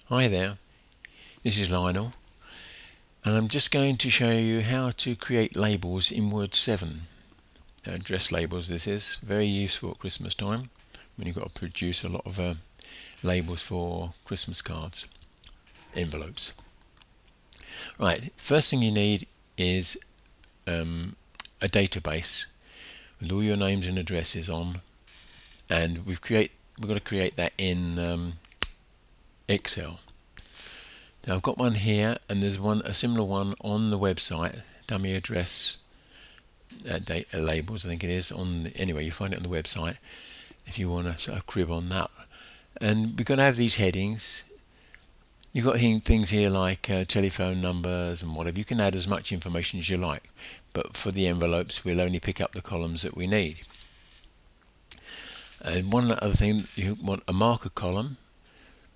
Hi there, this is Lionel, and I'm just going to show you how to create labels in Word 7. Address labels, this is very useful at Christmas time when you've got to produce a lot of labels for Christmas cards, envelopes. Right, first thing you need is a database with all your names and addresses on, and we've got to create that in Excel. Now I've got one here, and there's a similar one on the website, dummy address data labels, I think it is. Anyway, you find it on the website if you want to sort of crib on that. And we're going to have these headings. You've got things here like telephone numbers and whatever. You can add as much information as you like, but for the envelopes we'll only pick up the columns that we need. And one other thing, you want a marker column,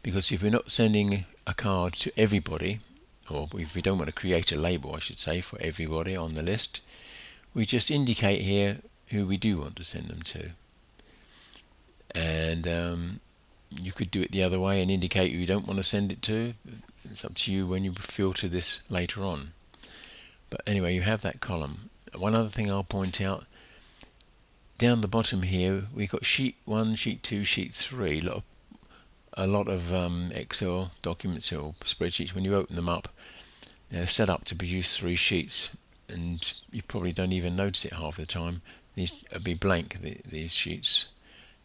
because if we're not sending a card to everybody, or if we don't want to create a label, I should say, for everybody on the list, we just indicate here who we do want to send them to. And you could do it the other way and indicate who you don't want to send it to. It's up to you when you filter this later on. But anyway, you have that column. One other thing I'll point out, down the bottom here we've got sheet 1, sheet 2, sheet 3. A lot of Excel documents or spreadsheets, when you open them up, they're set up to produce 3 sheets, and you probably don't even notice it half the time. These will be blank, these sheets.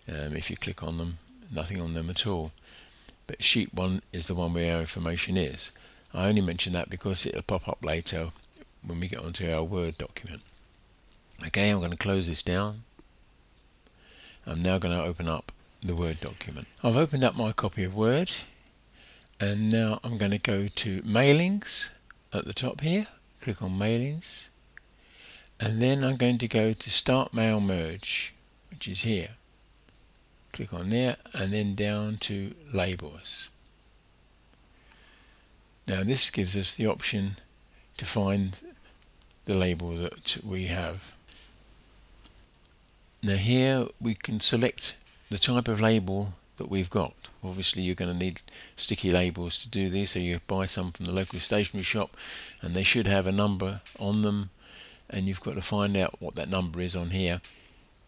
If you click on them, nothing on them at all. But sheet 1 is the one where our information is. I only mention that because it'll pop up later when we get onto our Word document. Okay, I'm going to close this down. I'm now going to open up the Word document. I've opened up my copy of Word, and now I'm going to go to Mailings at the top here. Click on Mailings, and then I'm going to go to Start Mail Merge, which is here. Click on there and then down to Labels. Now this gives us the option to find the label that we have. Now here we can select the type of label that we've got. Obviously you're going to need sticky labels to do this, so you buy some from the local stationery shop and they should have a number on them, and you've got to find out what that number is on here.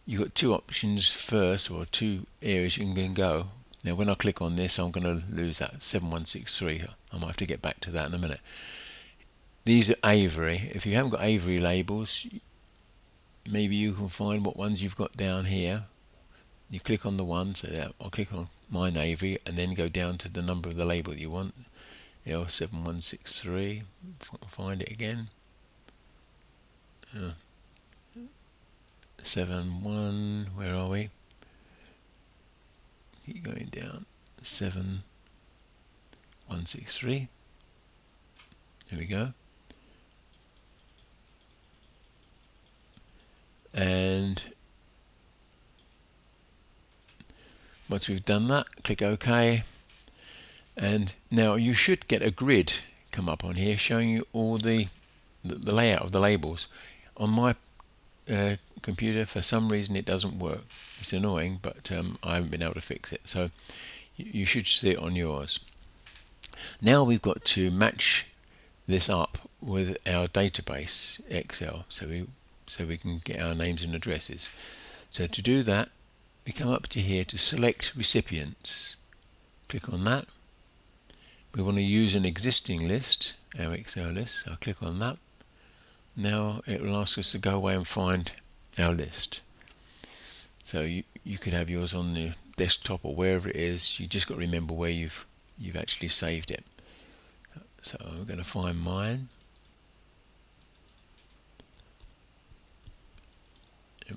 You've got 2 options first, or 2 areas you can go. Now when I click on this, I'm going to lose that 7163. I might have to get back to that in a minute. These are Avery. If you haven't got Avery labels, maybe you can find what ones you've got down here. You click on the one, so I'll click on mine Avery, and then go down to the number of the label that you want. L7163. Find it again. 71, where are we? Keep going down. 7163. There we go. And once we've done that, click OK. And now you should get a grid come up on here showing you all the layout of the labels. On my computer, for some reason it doesn't work. It's annoying, but I haven't been able to fix it, so you should see it on yours. Now we've got to match this up with our database Excel, so we can get our names and addresses. So to do that, we come up to here to select recipients. Click on that. We want to use an existing list, our Excel list, so I'll click on that. Now it will ask us to go away and find our list. So you could have yours on the desktop or wherever it is. You just got to remember where you've actually saved it. So I'm going to find mine,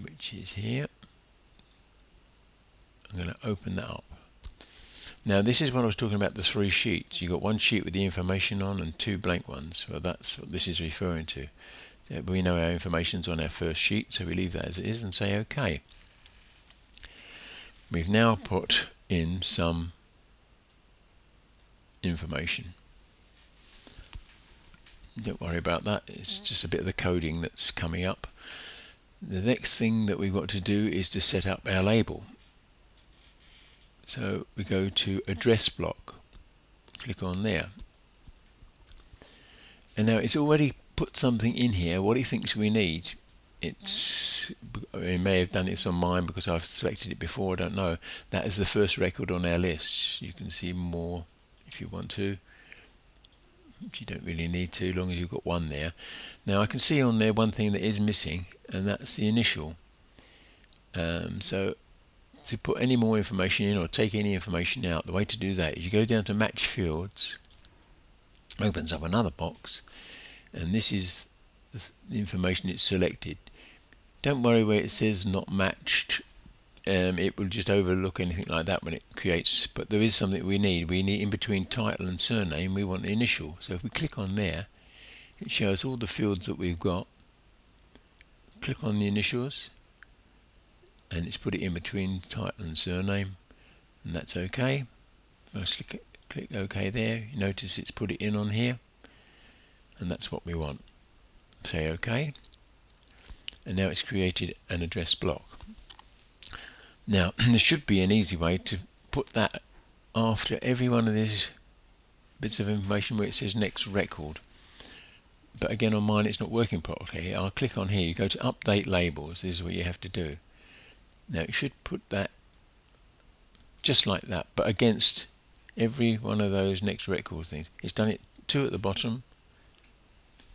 which is here. I'm going to open that up. Now this is what I was talking about, the 3 sheets. You've got 1 sheet with the information on and 2 blank ones. Well, that's what this is referring to. We know our information's on our first sheet, so we leave that as it is and say OK. We've now put in some information. Don't worry about that, it's just a bit of the coding that's coming up. The next thing that we've got to do is to set up our label. So we go to address block, click on there, and now it's already put something in here what it thinks we need. It may have done this on mine because I've selected it before, I don't know. That is the first record on our list. You can see more if you want to, but you don't really need to, as long as you've got one there. Now I can see on there one thing that is missing, and that's the initial. So to put any more information in or take any information out, the way to do that is you go down to match fields, opens up another box, and this is the information it's selected. Don't worry where it says not matched, it will just overlook anything like that when it creates, but there is something we need in between title and surname. We want the initial, so if we click on there, it shows all the fields that we've got. Click on the initials, and it's put it in between title and surname, and that's okay. I'll click OK there. You notice it's put it in on here, and that's what we want. Say OK, and now it's created an address block. Now there should be an easy way to put that after every one of these bits of information where it says next record, but again on mine it's not working properly. I'll click on here, you go to update labels, this is what you have to do. Now it should put that just like that, but against every one of those next record things. It's done it 2 at the bottom,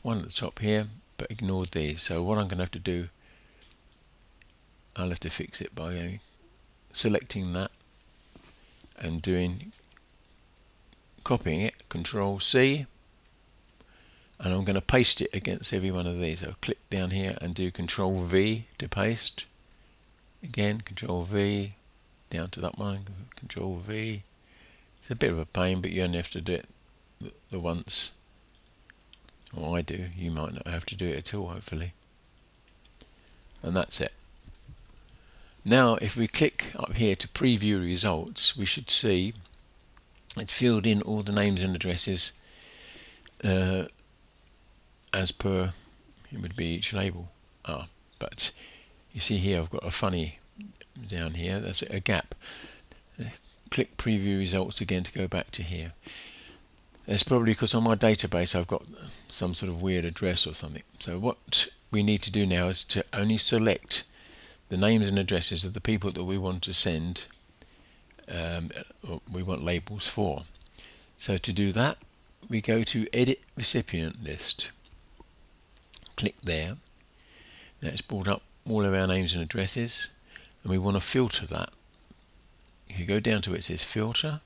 1 at the top here, but ignored these. So what I'm going to have to do, I'll have to fix it by selecting that and copying it, Control C, and I'm going to paste it against every one of these. I'll click down here and do Control V to paste. Again, Control V, down to that one, Control V. It's a bit of a pain, but you only have to do it the once. Or I do, you might not have to do it at all, hopefully. And that's it. Now if we click up here to preview results, we should see it's filled in all the names and addresses as per it would be each label. But you see here I've got a funny down here, that's a gap. Click preview results again to go back to here. It's probably because on my database I've got some sort of weird address or something. So what we need to do now is to only select the names and addresses of the people that we want to send, we want labels for. So to do that, we go to Edit Recipient List. Click there. Now it's brought up all of our names and addresses, and we want to filter that. You go down to where it says Filter,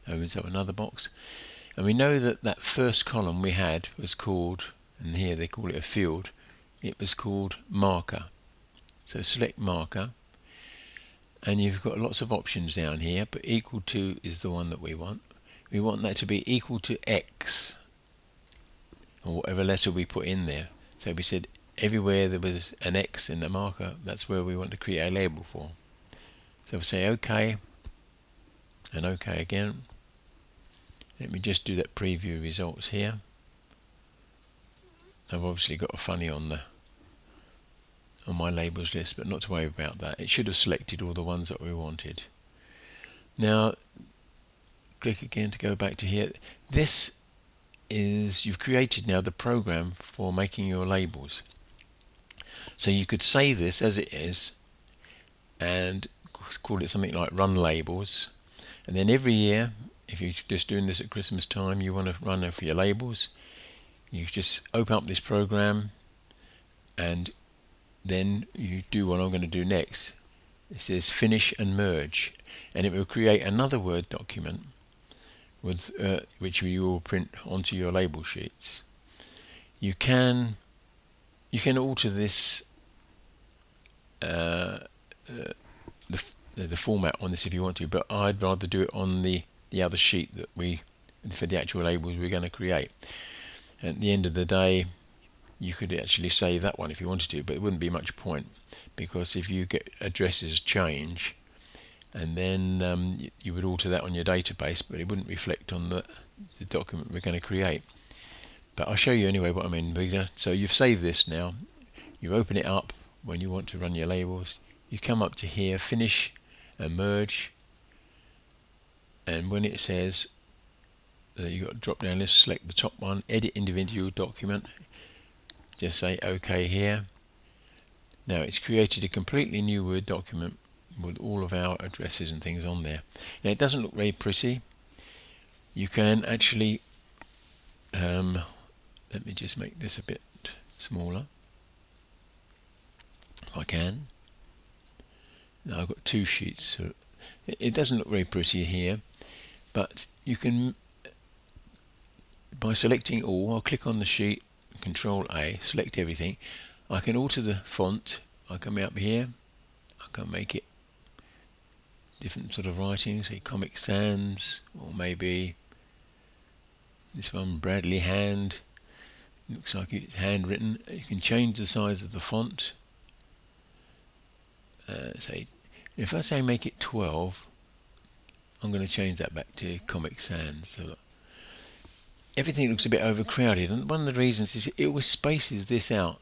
opens up another box, and we know that that first column we had was called, and here they call it a field, it was called Marker. So select Marker, and you've got lots of options down here, but equal to is the one that we want. We want that to be equal to X, or whatever letter we put in there. So we said everywhere there was an X in the marker, that's where we want to create a label for. So if I say OK, and OK again, let me just do that preview results here. I've obviously got a funny on my labels list, but not to worry about that. It should have selected all the ones that we wanted. Now click again to go back to here. This is, you've created now the program for making your labels. So you could save this as it is and call it something like Run Labels, and then every year, if you're just doing this at Christmas time, you want to run for your labels, you just open up this program and then you do what I'm going to do next. It says Finish and Merge, and it will create another Word document with which you will print onto your label sheets. You can alter this the format on this if you want to, but I'd rather do it on the other sheet that for the actual labels we're going to create. At the end of the day, you could actually save that one if you wanted to, but it wouldn't be much point, because if you get addresses change, and then you would alter that on your database, but it wouldn't reflect on the document we're going to create. But I'll show you anyway what I mean. So you've saved this now, you open it up when you want to run your labels, you come up to here, Finish and Merge, and when it says you've got a drop down list, select the top one, edit individual document, just say OK here. Now it's created a completely new Word document with all of our addresses and things on there. Now it doesn't look very pretty. You can actually let me just make this a bit smaller if I can. Now I've got two sheets, so it doesn't look very pretty here, but you can, by selecting all, I'll click on the sheet, Control A, select everything. I can alter the font. I come up here, I can make it different sort of writing, say Comic Sans, or maybe this one, Bradley Hand. Looks like it's handwritten. You can change the size of the font. Say, if I say make it 12, I'm going to change that back to Comic Sans. So look, everything looks a bit overcrowded, and one of the reasons is it always spaces this out.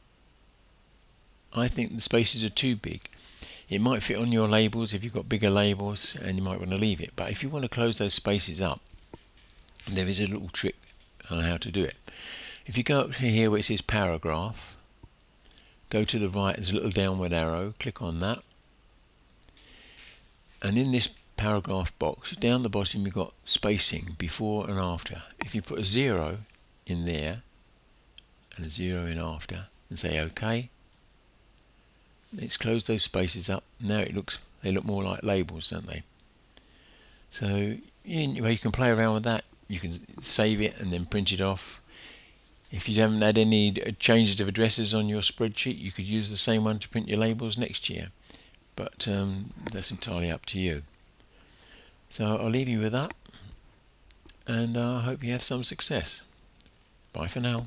I think the spaces are too big. It might fit on your labels if you've got bigger labels, and you might want to leave it. But if you want to close those spaces up, there is a little trick on how to do it. If you go up to here where it says paragraph, go to the right, there's a little downward arrow, click on that. And in this paragraph box, down the bottom you've got spacing, before and after. If you put a 0 in there, and a 0 in after, and say OK, let's close those spaces up. Now they look more like labels, don't they? So you can play around with that. You can save it and then print it off. If you haven't had any changes of addresses on your spreadsheet, you could use the same one to print your labels next year. But that's entirely up to you. So I'll leave you with that, and I hope you have some success. Bye for now.